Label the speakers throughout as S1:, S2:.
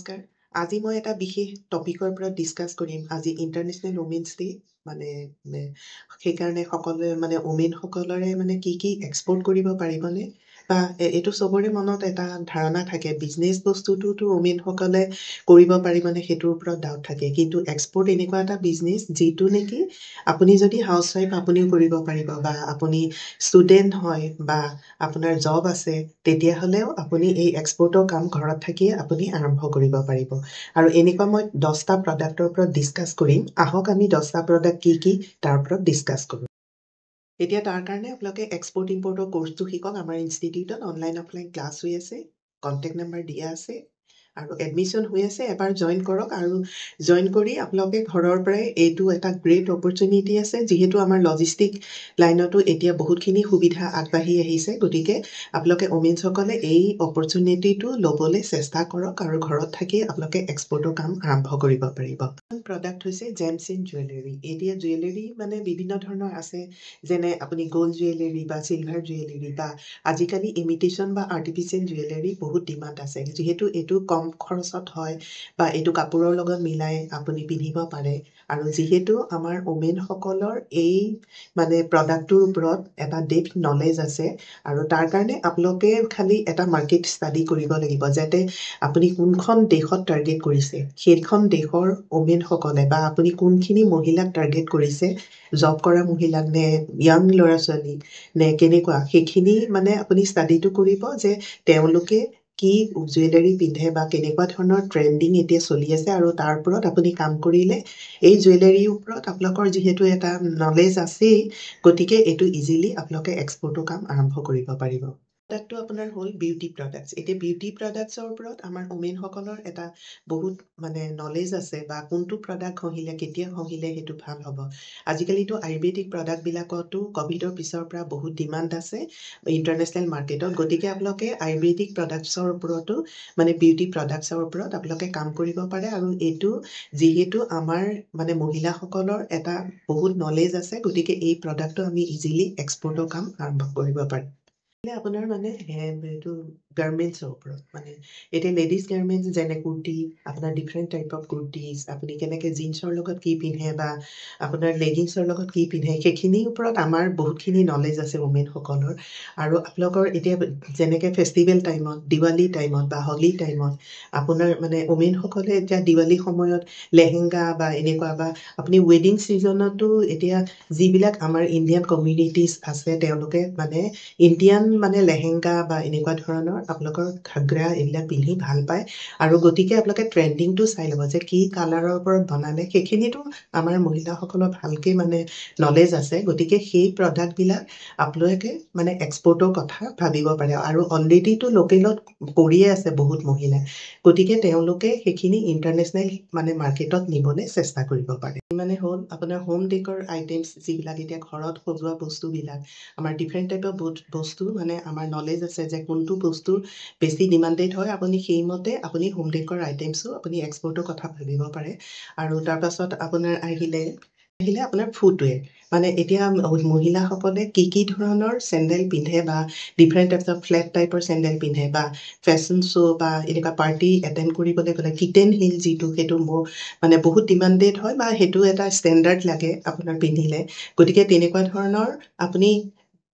S1: নমস্কাৰ। আজি মই এটা বিশেষ টপিকৰ ওপৰত ডিছকাছ কৰিম। আজি ইণ্টাৰনেশ্যনেল ওমেনছ ডে মানে সেইকাৰণে সকলোৱে ওমেনসকলৰে কি এক্সপৰ্ট কৰিব পাৰিবনে? বা এইটো চবৰে মনত এটা ধাৰণা থাকে বিজনেছ বস্তুটোতো ওমেনসকলে কৰিব পাৰিবনে সেইটোৰ ওপৰত ডাউট থাকে। কিন্তু এক্সপৰ্ট এনেকুৱা এটা বিজনেছ যিটো নেকি আপুনি যদি হাউচৱাইফ আপুনিও কৰিব পাৰিব বা আপুনি ষ্টুডেণ্ট হয় বা আপোনাৰ জব আছে তেতিয়াহ'লেও আপুনি এই এক্সপৰ্টৰ কাম ঘৰত থাকিয়ে আপুনি আৰম্ভ কৰিব পাৰিব। আৰু এনেকুৱা মই 10টা প্ৰডাক্টৰ ওপৰত ডিছকাছ কৰিম। আহক আমি 10টা প্ৰডাক্ট কি তাৰ ওপৰত ডিছকাছ কৰোঁ। এতিয়া তাৰ কাৰণে আপোনালোকে এক্সপৰ্ট ইম্পৰ্টৰ কোৰ্চটো শিকক। আমাৰ ইনষ্টিটিউটত অনলাইন অফলাইন ক্লাছ হৈ আছে, কণ্টেক্ট নাম্বাৰ দিয়া আছে আৰু এডমিশ্যন হৈ আছে। এবাৰ জইন কৰক আৰু জইন কৰি আপোনালোকে ঘৰৰ পৰাই এইটো এটা গ্ৰেট অপৰচুনিটি আছে। যিহেতু আমাৰ লজিষ্টিক লাইনতো এতিয়া বহুতখিনি সুবিধা আগবাঢ়ি আহিছে, গতিকে আপোনালোকে ওমেনসকলে এই অপৰচুনিটিটো ল'বলৈ চেষ্টা কৰক আৰু ঘৰত থাকি আপোনালোকে এক্সপৰ্টৰ কাম আৰম্ভ কৰিব পাৰিব। প্ৰডাক্ট হৈছে জেমছ ইন জুৱেলাৰী। এতিয়া জুৱেলাৰী বিভিন্ন ধৰণৰ আছে, যেনে আপুনি গ'ল্ড জুৱেলাৰী বা চিলভাৰ জুৱেলাৰী বা আজিকালি ইমিটেশ্যন বা আৰ্টিফিচিয়েল জুৱেলাৰী বহুত ডিমাণ্ড আছে। যিহেতু এইটো কম খৰচত হয় বা এইটো কাপোৰৰ লগত মিলাই আপুনি পিন্ধিব পাৰে। আৰু যিহেতু আমাৰ ওমেনসকলৰ এই প্ৰডাক্টটোৰ ওপৰত এটা ডেপথ নলেজ আছে আৰু তাৰ কাৰণে আপোনালোকে খালি এটা মাৰ্কেট ষ্টাডি কৰিব লাগিব, যাতে আপুনি কোনখন দেশত টাৰ্গেট কৰিছে সেইখন দেশৰ ওমেনসকলে বা আপুনি কোনখিনি মহিলাক টাৰ্গেট কৰিছে, জব কৰা মহিলাক নে য়াং ল'ৰা ছোৱালী নে কেনেকুৱা, সেইখিনি আপুনি ষ্টাডিটো কৰিব যে তেওঁলোকে কি জুৱেলাৰী পিন্ধে বা কেনেকুৱা ধৰণৰ ট্ৰেণ্ডিং এতিয়া চলি আছে। আৰু তাৰ ওপৰত আপুনি কাম কৰিলে এই জুৱেলাৰীৰ ওপৰত আপোনালোকৰ যিহেতু এটা নলেজ আছেই, গতিকে এইটো ইজিলি আপোনালোকে এক্সপৰ্টৰ কাম আৰম্ভ কৰিব পাৰিব। প্ৰডাক্টটো আপোনাৰ হ'ল বিউটি প্ৰডাক্টছ। এতিয়া বিউটি প্ৰডাক্টছৰ ওপৰত আমাৰ ওমেনসকলৰ এটা বহুত নলেজ আছে বা কোনটো প্ৰডাক্ট ঘঁহিলে কেতিয়া ঘঁহিলে সেইটো ভাল হ'ব। আজিকালিতো আয়ুৰ্বেদিক প্ৰডাক্টবিলাকতো ক'ভিডৰ পিছৰ পৰা বহুত ডিমাণ্ড আছে ইণ্টাৰনেশ্যনেল মাৰ্কেটত। গতিকে আপোনালোকে আয়ুৰ্বেদিক প্ৰডাক্টছৰ ওপৰতো বিউটি প্ৰডাক্টছৰ ওপৰত আপোনালোকে কাম কৰিব পাৰে। আৰু এইটো যিহেতু আমাৰ মহিলাসকলৰ এটা বহুত নলেজ আছে, গতিকে এই প্ৰডাক্টটো আমি ইজিলি এক্সপৰ্টৰ কাম আৰম্ভ কৰিব পাৰিম। আপোনাৰ এইটো গাৰ্মেণ্টছৰ ওপৰত এতিয়া লেডিজ গাৰ্মেণ্টছ যেনে কুৰ্তি, আপোনাৰ ডিফাৰেণ্ট টাইপ অফ কুৰ্তিজ, আপুনি কেনেকৈ জিন্সৰ লগত কি পিন্ধে বা আপোনাৰ লেগিংছৰ লগত কি পিন্ধে সেইখিনিৰ ওপৰত আমাৰ বহুতখিনি নলেজ আছে ওমেনসকলৰ। আৰু আপোনালোকৰ এতিয়া যেনেকৈ ফেষ্টিভেল টাইমত, দিৱালী টাইমত বা হোলী টাইমত আপোনাৰ ওমেনসকলে এতিয়া দিৱালীৰ সময়ত লেহেংগা বা এনেকুৱা বা আপুনি ৱেডিং ছিজনতো এতিয়া যিবিলাক আমাৰ ইণ্ডিয়ান কমিউনিটিজ আছে তেওঁলোকে ইণ্ডিয়ান লেহেংগা বা এনেকুৱা ধৰণৰ আপোনালোকৰ ঘাগ্ৰা এইবিলাক পিন্ধি ভাল পায়। আৰু গতিকে আপোনালোকে ট্ৰেণ্ডিংটো চাই ল'ব যে কি কালাৰৰ ওপৰত বনালে, সেইখিনিতো আমাৰ মহিলাসকলৰ ভালকৈ নলেজ আছে। গতিকে সেই প্ৰডাক্টবিলাক আপোনালোকে এক্সপৰ্টৰ কথা ভাবিব পাৰে। আৰু অলৰেডিটো লোকেলত কৰিয়ে আছে বহুত মহিলাই, গতিকে তেওঁলোকে সেইখিনি ইণ্টাৰনেশ্যনেল মাৰ্কেটত নিবলৈ চেষ্টা কৰিব পাৰে। হ'ল আপোনাৰ হোম ডেকৰ আইটেমছ, যিবিলাক এতিয়া ঘৰত সজোৱা বস্তুবিলাক আমাৰ ডিফাৰেণ্ট টাইপ অফ বস্তু আমাৰ নলেজ আছে যে কোনটো বস্তু বেছি ডিমাণ্ডেড হয়। আপুনি সেইমতে আপুনি হোম ডেকৰ আইটেমছো আপুনি এক্সপৰ্টৰ কথা ভাবিব পাৰে। আৰু তাৰপাছত আপোনাৰ আহিলে আপোনাৰ ফুটৱেৰ, এতিয়া মহিলাসকলে কি ধৰণৰ চেণ্ডেল পিন্ধে বা ডিফাৰেণ্ট টাইপছ অফ ফ্লেট টাইপৰ চেণ্ডেল পিন্ধে বা ফেশ্বন শ্ব' বা এনেকুৱা পাৰ্টি এটেণ্ড কৰিবলৈ গ'লে কিটেন হিল যিটো সেইটো বহুত ডিমাণ্ডেড হয় বা সেইটো এটা ষ্টেণ্ডাৰ্ড লাগে আপোনাৰ পিন্ধিলে। গতিকে তেনেকুৱা ধৰণৰ আপুনি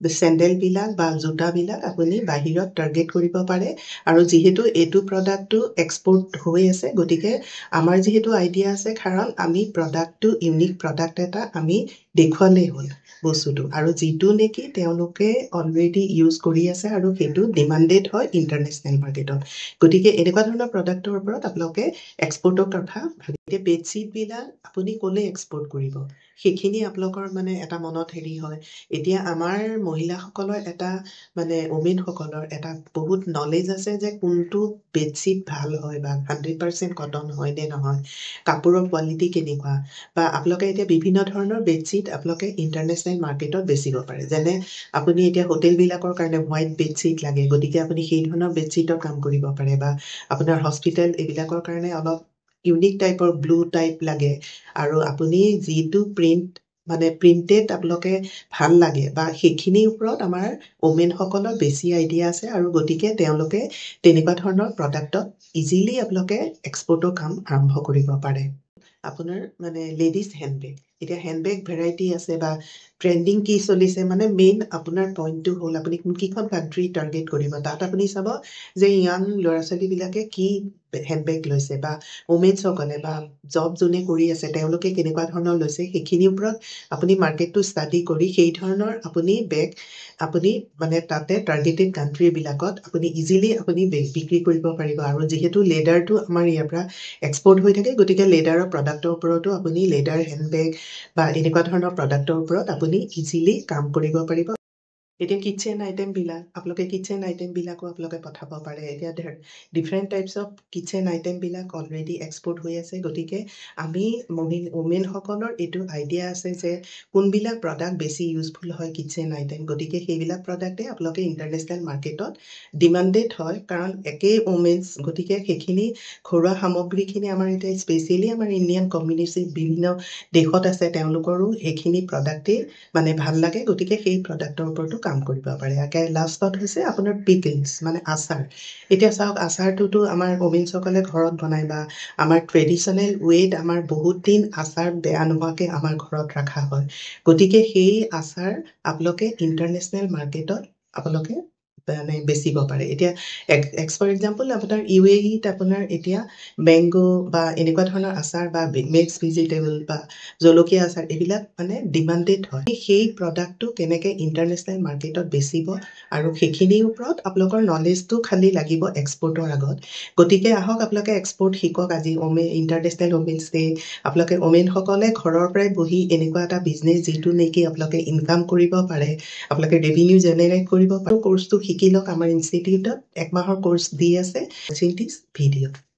S1: চেণ্ডেলবিলাক বা জোতাবিলাক আপুনি বাহিৰত টাৰ্গেট কৰিব পাৰে। আৰু যিহেতু এইটো প্ৰডাক্টটো এক্সপৰ্ট হৈ আছে, গতিকে আমাৰ যিহেতু আইডিয়া আছে, কাৰণ আমি প্ৰডাক্টটো ইউনিক প্ৰডাক্ট এটা আমি দেখুৱালেই হ'ল বস্তুটো, আৰু যিটো নেকি তেওঁলোকে অলৰেডি ইউজ কৰি আছে আৰু সেইটো ডিমাণ্ডেড হয় ইণ্টাৰনেশ্যনেল মাৰ্কেটত। গতিকে এনেকুৱা ধৰণৰ প্ৰডাক্টৰ ওপৰত আপোনালোকে এক্সপৰ্টৰ কথা ভাবি এতিয়া বেডশ্বীটবিলাক আপুনি ক'লে এক্সপৰ্ট কৰিব সেইখিনি আপোনালোকৰ এটা মনত হয়। এতিয়া আমাৰ মহিলাসকলৰ এটা ওমেনসকলৰ এটা বহুত নলেজ আছে যে কোনটো বেডশ্বীট ভাল হয় বা 100% কটন হয় নে নহয়, কাপোৰৰ কোৱালিটি কেনেকুৱা, বা আপোনালোকে এতিয়া বিভিন্ন ধৰণৰ বেডশ্বীট আপোনালোকে ইণ্টাৰনেশ্যনেল মাৰ্কেটত বেচিব পাৰে। যেনে আপুনি এতিয়া হোটেলবিলাকৰ কাৰণে হোৱাইট বেডশ্বীট লাগে, গতিকে আপুনি সেই ধৰণৰ বেডশ্বীটৰ কাম কৰিব পাৰে। বা আপোনাৰ হস্পিটেল এইবিলাকৰ কাৰণে অলপ ইউনিক টাইপৰ ব্লু টাইপ লাগে, আৰু আপুনি যিটো প্ৰিণ্ট মানে প্ৰিণ্টেড আপোনালোকে ভাল লাগে বা সেইখিনিৰ ওপৰত আমাৰ ওমেনসকলৰ বেছি আইডিয়া আছে আৰু গতিকে তেওঁলোকে তেনেকুৱা ধৰণৰ প্ৰডাক্টত ইজিলি আপোনালোকে এক্সপৰ্টৰ কাম আৰম্ভ কৰিব পাৰে আপোনাৰ মানে লেডিজ হেণ্ডবেগ এতিয়া হেণ্ডবেগ ভেৰাইটি আছে বা ট্ৰেণ্ডিং কি চলিছে মানে মেইন আপোনাৰ পইণ্টটো হ'ল আপুনি কোনকেইখন কাণ্ট্ৰি টাৰ্গেট কৰিব তাত আপুনি চাব যে ইয়াং ল'ৰা ছোৱালীবিলাকে কি হেণ্ডবেগ লৈছে বা ওমেনছসকলে বা জব যোনে কৰি আছে তেওঁলোকে কেনেকুৱা ধৰণৰ লৈছে সেইখিনিৰ ওপৰত আপুনি মাৰ্কেটটো ষ্টাডি কৰি সেই ধৰণৰ আপুনি বেগ আপুনি মানে তাতে টাৰ্গেটেড কাণ্ট্ৰিবিলাকত আপুনি ইজিলি আপুনি বিক্ৰী কৰিব পাৰিব আৰু যিহেতু লেডাৰটো আমাৰ ইয়াৰ পৰা এক্সপৰ্ট হৈ থাকে গতিকে লেডাৰৰ প্ৰডাক্টৰ ওপৰতো আপুনি লেডাৰ হেণ্ডবেগ বা এনেকুৱা ধৰণৰ প্ৰডাক্টৰ ওপৰত আপুনি ইজিলি কাম কৰিব পাৰিব এতিয়া কিটচেন আইটেমবিলাক আপোনালোকে কিটচেন আইটেমবিলাকো আপোনালোকে পঠাব পাৰে এতিয়া ডিফাৰেণ্ট টাইপছ অফ কিটচেন আইটেমবিলাক অলৰেডি এক্সপৰ্ট হৈ আছে গতিকে আমি ওমেনসকলৰ এইটো আইডিয়া আছে যে কোনবিলাক প্ৰডাক্ট বেছি ইউজফুল হয় কিটচেন আইটেম গতিকে সেইবিলাক প্ৰডাক্টে আপোনালোকে ইণ্টাৰনেশ্যনেল মাৰ্কেটত ডিমাণ্ডেড হয় কাৰণ একেই ওমেনছ গতিকে সেইখিনি ঘৰুৱা সামগ্ৰীখিনি আমাৰ এতিয়া স্পেচিয়েলি আমাৰ ইণ্ডিয়ান কমিউনিটি বিভিন্ন দেশত আছে তেওঁলোকৰো সেইখিনি প্ৰডাক্টেই মানে ভাল লাগে গতিকে সেই প্ৰডাক্টৰ ওপৰতো কাম কৰিব পাৰে লাষ্টত হৈছে আপোনাৰ পিকলছ মানে আচাৰ এতিয়া চাওক আচাৰটোতো আমাৰ ওমেনছসকলে ঘৰত বনায় বা আমাৰ ট্ৰেডিশ্যনেল ৱেত আমাৰ বহুত দিন আচাৰ বেয়া নোহোৱাকৈ আমাৰ ঘৰত ৰখা হয় গতিকে সেই আচাৰ আপোনালোকে ইণ্টাৰনেশ্যনেল মাৰ্কেটত আপোনালোকে মানে বেচিব পাৰে এতিয়া ফৰ এক্সাম্পল আপোনাৰ UAE-ত আপোনাৰ এতিয়া মেংগ' বা এনেকুৱা ধৰণৰ আচাৰ বা মিক্স ভেজিটেবল বা জলকীয়া আচাৰ এইবিলাক মানে ডিমাণ্ডেড হয় সেই প্ৰডাক্টটো কেনেকৈ ইণ্টাৰনেশ্যনেল মাৰ্কেটত বেচিব আৰু সেইখিনিৰ ওপৰত আপোনালোকৰ নলেজটো খালি লাগিব এক্সপৰ্টৰ আগত গতিকে আহক আপোনালোকে এক্সপৰ্ট শিকক আজি ইণ্টাৰনেশ্যনেল ওমেনছ ডে আপোনালোকে ওমেনসকলে ঘৰৰ পৰাই বহি এনেকুৱা এটা বিজনেছ যিটো নেকি আপোনালোকে ইনকাম কৰিব পাৰে আপোনালোকে ৰেভিনিউ জেনেৰেট কৰিব পাৰে কোৰ্চটো শিকি লওক আমাৰ ইনষ্টিটিউটত 1 মাহৰ কোৰ্চ দি আছে ভিডিঅ'